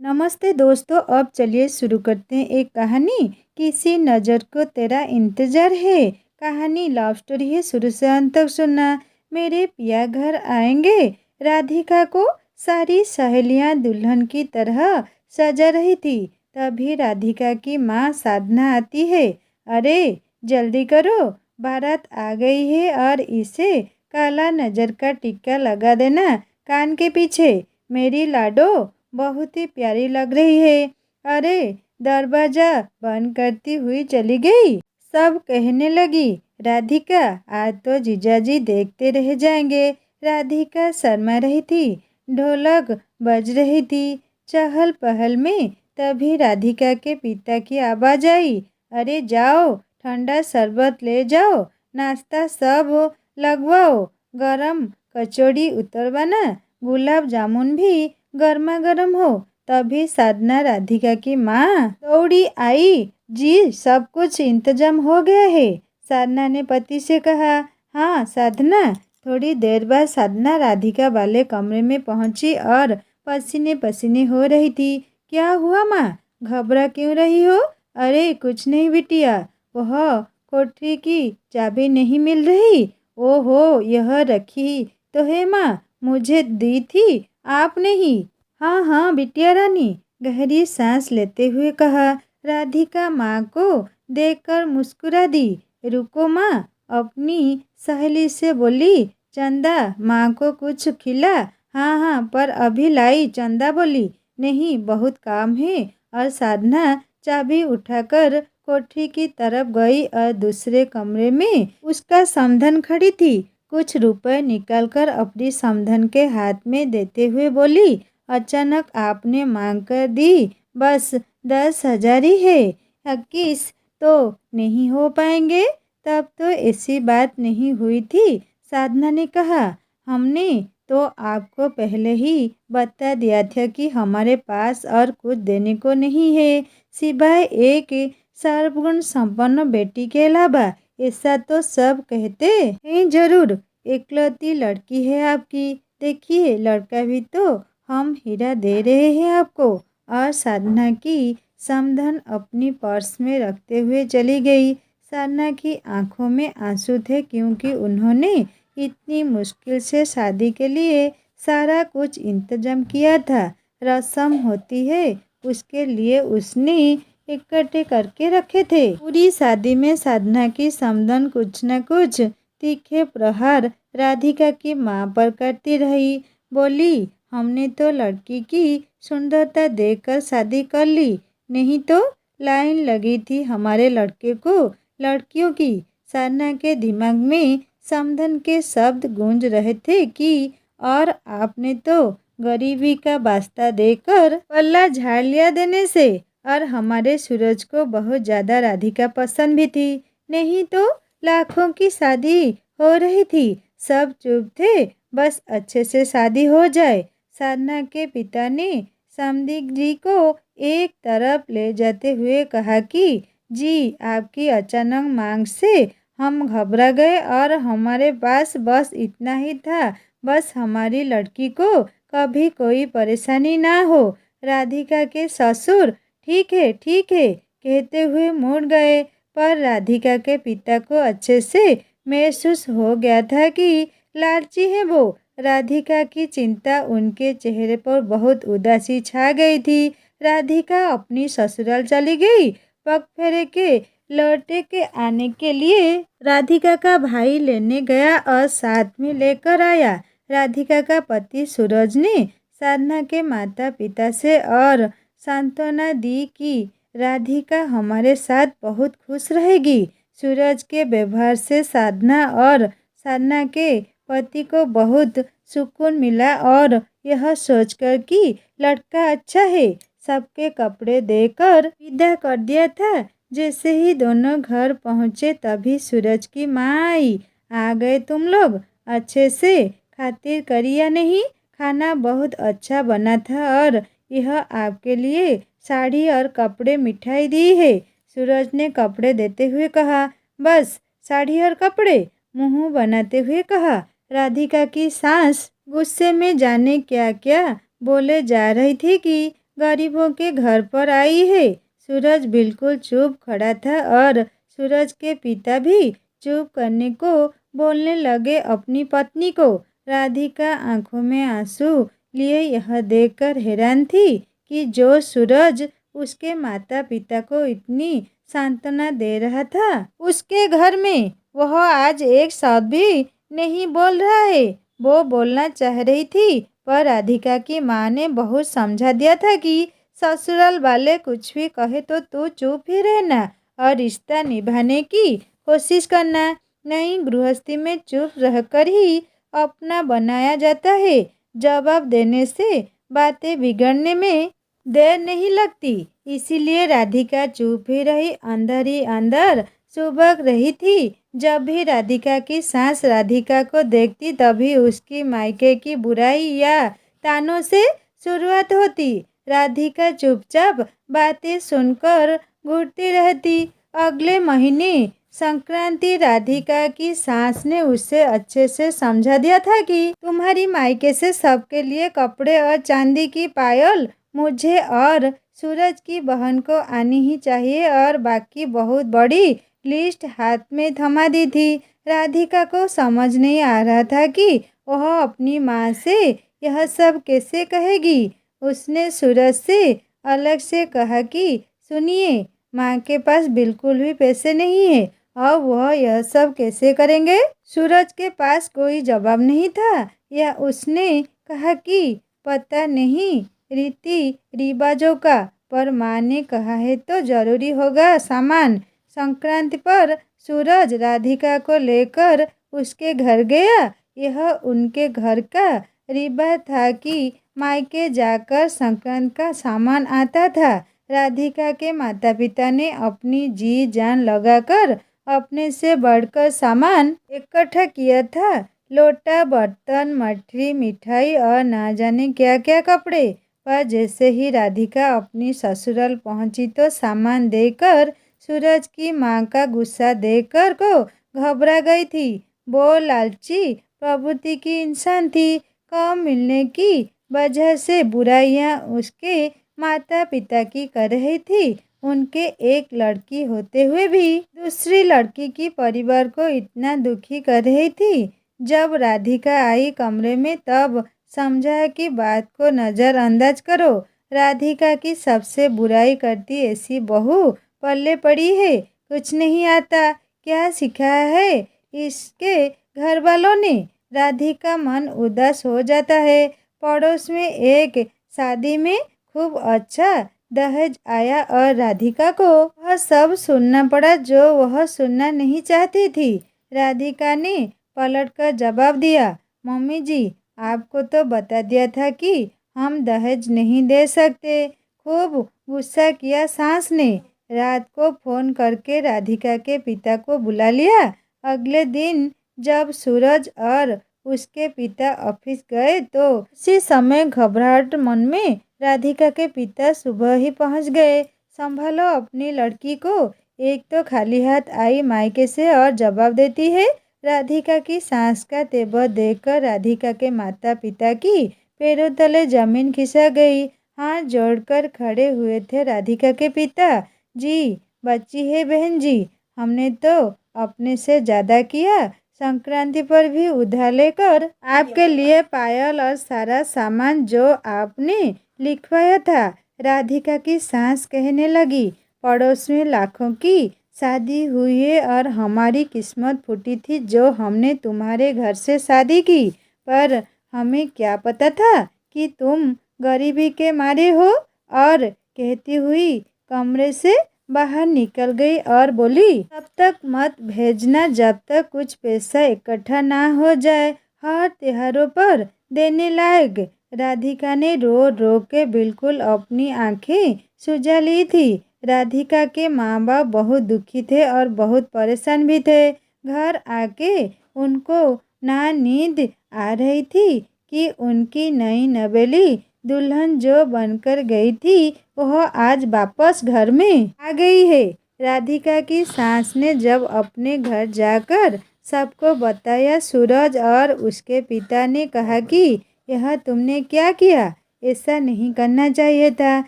नमस्ते दोस्तों, अब चलिए शुरू करते हैं एक कहानी। किसी नज़र को तेरा इंतजार है। कहानी लव स्टोरी है, शुरू से अंत तक सुनना। मेरे पिया घर आएंगे। राधिका को सारी सहेलियां दुल्हन की तरह सजा रही थी। तभी राधिका की माँ साधना आती है। अरे जल्दी करो, बारात आ गई है और इसे काला नजर का टिक्का लगा देना कान के पीछे। मेरी लाडो बहुत ही प्यारी लग रही है। अरे दरवाजा बंद करती हुई चली गई। सब कहने लगी, राधिका आज तो जीजाजी देखते रह जाएंगे। राधिका शर्मा रही थी। ढोलक बज रही थी चहल पहल में। तभी राधिका के पिता की आवाज आई, अरे जाओ ठंडा शरबत ले जाओ, नाश्ता सब लगवाओ, गरम कचौड़ी उतरवाना, गुलाब जामुन भी गर्मा गर्म हो। तभी साधना राधिका की माँ दौड़ी आई। जी सब कुछ इंतजाम हो गया है। साधना ने पति से कहा। हाँ साधना। थोड़ी देर बाद साधना राधिका वाले कमरे में पहुंची और पसीने पसीने हो रही थी। क्या हुआ माँ, घबरा क्यों रही हो? अरे कुछ नहीं बिटिया, वह कोठरी की चाबी नहीं मिल रही। ओहो, यह रखी तो है माँ, मुझे दी थी आपने ही। हाँ हाँ बिटिया रानी, गहरी सांस लेते हुए कहा। राधिका माँ को देखकर मुस्कुरा दी। रुको माँ, अपनी सहेली से बोली, चंदा माँ को कुछ खिला। हाँ हाँ पर अभी लाई, चंदा बोली। नहीं बहुत काम है। और साधना चाबी उठाकर कोठरी की तरफ गई और दूसरे कमरे में उसका समधन खड़ी थी। कुछ रुपए निकालकर अपनी समधन के हाथ में देते हुए बोली, अचानक आपने मांग कर दी, बस 10,000 ही है। 21 तो नहीं हो पाएंगे? तब तो ऐसी बात नहीं हुई थी। साधना ने कहा, हमने तो आपको पहले ही बता दिया था कि हमारे पास और कुछ देने को नहीं है, सिवाय एक सर्वगुण संपन्न बेटी के अलावा। ऐसा तो सब कहते हैं जरूर। एकलौती लड़की है आपकी, देखिए लड़का भी तो हम हीरा दे रहे हैं आपको। और साधना की समधन अपनी पर्स में रखते हुए चली गई। साधना की आंखों में आंसू थे क्योंकि उन्होंने इतनी मुश्किल से शादी के लिए सारा कुछ इंतजाम किया था। रस्म होती है उसके लिए उसने इकट्ठे करके रखे थे। पूरी शादी में साधना की समधन कुछ न कुछ तीखे प्रहार राधिका की माँ पर करती रही। बोली, हमने तो लड़की की सुंदरता देखकर शादी कर ली, नहीं तो लाइन लगी थी हमारे लड़के को लड़कियों की। साधना के दिमाग में समधन के शब्द गूंज रहे थे कि और आपने तो गरीबी का वास्ता देकर पल्ला झाड़ लिया देने से। और हमारे सूरज को बहुत ज़्यादा राधिका पसंद भी थी, नहीं तो लाखों की शादी हो रही थी। सब चुप थे, बस अच्छे से शादी हो जाए। साधना के पिता ने समधी जी को एक तरफ ले जाते हुए कहा कि जी आपकी अचानक मांग से हम घबरा गए और हमारे पास बस इतना ही था, बस हमारी लड़की को कभी कोई परेशानी ना हो। राधिका के ससुर ठीक है कहते हुए मुड़ गए, पर राधिका के पिता को अच्छे से महसूस हो गया था कि लालची है वो। राधिका की चिंता उनके चेहरे पर बहुत उदासी छा गई थी। राधिका अपनी ससुराल चली गई। पग फेरे के लौटे के आने के लिए राधिका का भाई लेने गया और साथ में लेकर आया। राधिका का पति सूरज ने साधना के माता पिता से और सांत्वना दी कि राधिका हमारे साथ बहुत खुश रहेगी। सूरज के व्यवहार से साधना और साधना के पति को बहुत सुकून मिला और यह सोचकर कि लड़का अच्छा है, सबके कपड़े देकर विदा कर दिया था। जैसे ही दोनों घर पहुँचे तभी सूरज की माँ आई। आ गए तुम लोग, अच्छे से खातिर करी या नहीं? खाना बहुत अच्छा बना था और यह आपके लिए साड़ी और कपड़े मिठाई दी है। सूरज ने कपड़े देते हुए कहा। बस साड़ी और कपड़े? मुंह बनाते हुए कहा। राधिका की सांस गुस्से में जाने क्या क्या बोले जा रही थी कि गरीबों के घर पर आई है। सूरज बिल्कुल चुप खड़ा था और सूरज के पिता भी चुप करने को बोलने लगे अपनी पत्नी को। राधिका आंखों में आंसू लिए यह देखकर हैरान थी कि जो सूरज उसके माता पिता को इतनी सांत्वना दे रहा था, उसके घर में वह आज एक शब्द भी नहीं बोल रहा है। वो बोलना चाह रही थी, पर राधिका की माँ ने बहुत समझा दिया था कि ससुराल वाले कुछ भी कहे तो तू चुप ही रहना और रिश्ता निभाने की कोशिश करना। नहीं, गृहस्थी में चुप रहकर ही अपना बनाया जाता है। जवाब देने से बातें बिगड़ने में देर नहीं लगती। इसीलिए राधिका चुप ही रही, अंदर ही अंदर सुबक रही थी। जब भी राधिका की सास राधिका को देखती तभी उसकी मायके की बुराई या तानों से शुरुआत होती। राधिका चुपचाप बातें सुनकर घूरती रहती। अगले महीने संक्रांति राधिका की सास ने उसे अच्छे से समझा दिया था कि तुम्हारी मायके से सबके लिए कपड़े और चांदी की पायल मुझे और सूरज की बहन को आनी ही चाहिए, और बाकी बहुत बड़ी लिस्ट हाथ में थमा दी थी। राधिका को समझ नहीं आ रहा था कि वह अपनी माँ से यह सब कैसे कहेगी। उसने सूरज से अलग से कहा कि सुनिए, माँ के पास बिल्कुल भी पैसे नहीं है और वह यह सब कैसे करेंगे। सूरज के पास कोई जवाब नहीं था। या उसने कहा कि पता नहीं रीति रिवाजों का, पर माँ ने कहा है तो जरूरी होगा सामान। संक्रांति पर सूरज राधिका को लेकर उसके घर गया। यह उनके घर का रिवाज था कि मायके जाकर संक्रांति का सामान आता था। राधिका के माता पिता ने अपनी जी जान लगाकर अपने से बढ़कर सामान इकट्ठा किया था। लोटा, बर्तन, मठरी, मिठाई और ना जाने क्या क्या कपड़े। पर जैसे ही राधिका अपनी ससुराल पहुंची तो सामान देकर सूरज की माँ का गुस्सा देखकर को घबरा गई थी। वो लालची प्रवृत्ति की इंसान थी। कम मिलने की वजह से बुराइयां उसके माता पिता की कर रही थी। उनके एक लड़की होते हुए भी दूसरी लड़की की परिवार को इतना दुखी कर रही थी। जब राधिका आई कमरे में तब समझा कि बात को नज़रअंदाज करो। राधिका की सबसे बुराई करती ऐसी बहू पल्ले पड़ी है। कुछ नहीं आता, क्या सिखाया है इसके घर वालों ने। राधिका मन उदास हो जाता है। पड़ोस में एक शादी में खूब अच्छा दहेज आया और राधिका को वह सब सुनना पड़ा जो वह सुनना नहीं चाहती थी। राधिका ने पलटकर जवाब दिया, मम्मी जी, आपको तो बता दिया था कि हम दहेज नहीं दे सकते। खूब गुस्सा किया सास ने। रात को फोन करके राधिका के पिता को बुला लिया। अगले दिन जब सूरज और उसके पिता ऑफिस गए तो उसी समय घबराहट मन में राधिका के पिता सुबह ही पहुंच गए। संभालो अपनी लड़की को, एक तो खाली हाथ आई मायके से और जवाब देती है। राधिका की सास का तेवर देखकर राधिका के माता पिता की पैरों तले जमीन खिसक गई। हाथ जोड़कर खड़े हुए थे राधिका के पिता। जी, बच्ची है बहन जी, हमने तो अपने से ज़्यादा किया। संक्रांति पर भी उधार लेकर आपके लिए पायल और सारा सामान जो आपने लिखवाया था। राधिका की सास कहने लगी, पड़ोस में लाखों की शादी हुई है और हमारी किस्मत फूटी थी जो हमने तुम्हारे घर से शादी की। पर हमें क्या पता था कि तुम गरीबी के मारे हो। और कहती हुई कमरे से बाहर निकल गई और बोली, तब तक मत भेजना जब तक कुछ पैसा इकट्ठा ना हो जाए हर त्योहारों पर देने लायक। राधिका ने रो रो के बिल्कुल अपनी आंखें सुझा ली थी। राधिका के माँ बाप बहुत दुखी थे और बहुत परेशान भी थे। घर आके उनको ना नींद आ रही थी कि उनकी नई नवेली दुल्हन जो बनकर गई थी वह आज वापस घर में आ गई है। राधिका की सास ने जब अपने घर जाकर सबको बताया, सूरज और उसके पिता ने कहा कि यह तुमने क्या किया। ऐसा नहीं करना चाहिए था।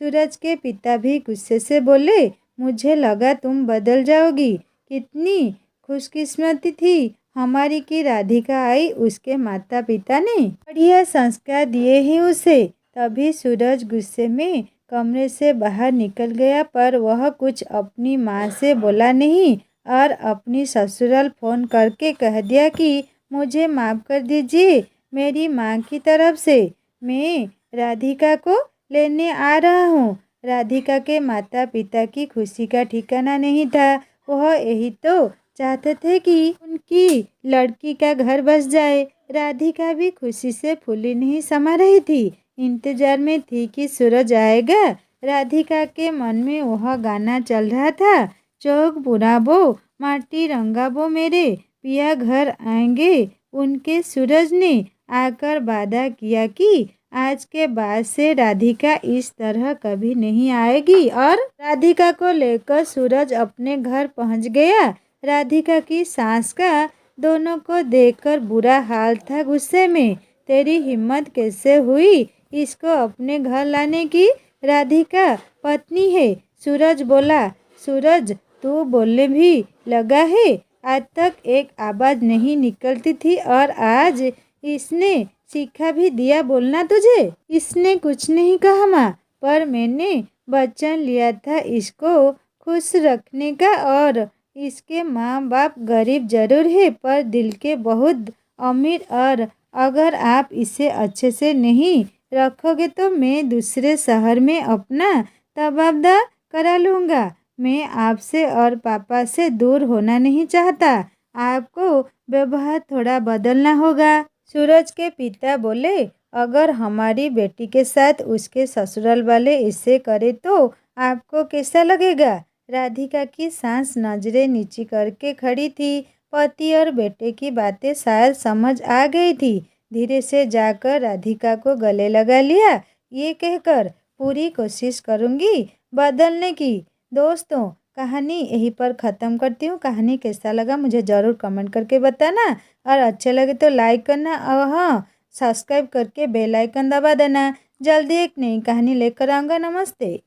सूरज के पिता भी गुस्से से बोले, मुझे लगा तुम बदल जाओगी। कितनी खुशकिस्मती थी हमारी कि राधिका आई। उसके माता पिता ने बढ़िया संस्कार दिए ही उसे। तभी सूरज गुस्से में कमरे से बाहर निकल गया, पर वह कुछ अपनी माँ से बोला नहीं और अपनी ससुराल फ़ोन करके कह दिया कि मुझे माफ़ कर दीजिए, मेरी माँ की तरफ से मैं राधिका को लेने आ रहा हूँ। राधिका के माता पिता की खुशी का ठिकाना नहीं था। वह यही तो चाहते थे कि उनकी लड़की का घर बस जाए। राधिका भी खुशी से फूली नहीं समा रही थी, इंतजार में थी कि सूरज आएगा। राधिका के मन में वह गाना चल रहा था, चौक बुराबो माटी रंगाबो मेरे पिया घर आएंगे उनके। सूरज ने आकर वादा किया कि आज के बाद से राधिका इस तरह कभी नहीं आएगी और राधिका को लेकर सूरज अपने घर पहुंच गया। राधिका की सास का दोनों को देखकर बुरा हाल था। गुस्से में, तेरी हिम्मत कैसे हुई इसको अपने घर लाने की? राधिका पत्नी है। सूरज बोला। सूरज तू बोलने भी लगा है? आज तक एक आवाज़ नहीं निकलती थी और आज इसने सीखा भी दिया बोलना तुझे? इसने कुछ नहीं कहा माँ, पर मैंने वचन लिया था इसको खुश रखने का। और इसके माँ बाप गरीब जरूर है पर दिल के बहुत अमीर, और अगर आप इसे अच्छे से नहीं रखोगे तो मैं दूसरे शहर में अपना तबादला करा लूँगा। मैं आपसे और पापा से दूर होना नहीं चाहता। आपको व्यवहार थोड़ा बदलना होगा। सूरज के पिता बोले, अगर हमारी बेटी के साथ उसके ससुराल वाले इसे करे तो आपको कैसा लगेगा? राधिका की सास नजरें नीची करके खड़ी थी। पति और बेटे की बातें शायद समझ आ गई थी। धीरे से जाकर राधिका को गले लगा लिया, ये कहकर पूरी कोशिश करूँगी बदलने की। दोस्तों, कहानी यहीं पर ख़त्म करती हूँ। कहानी कैसा लगा मुझे ज़रूर कमेंट करके बताना, और अच्छे लगे तो लाइक करना, और हाँ, सब्सक्राइब करके बेल आइकन दबा देना। जल्दी एक नई कहानी लेकर आऊँगा। नमस्ते।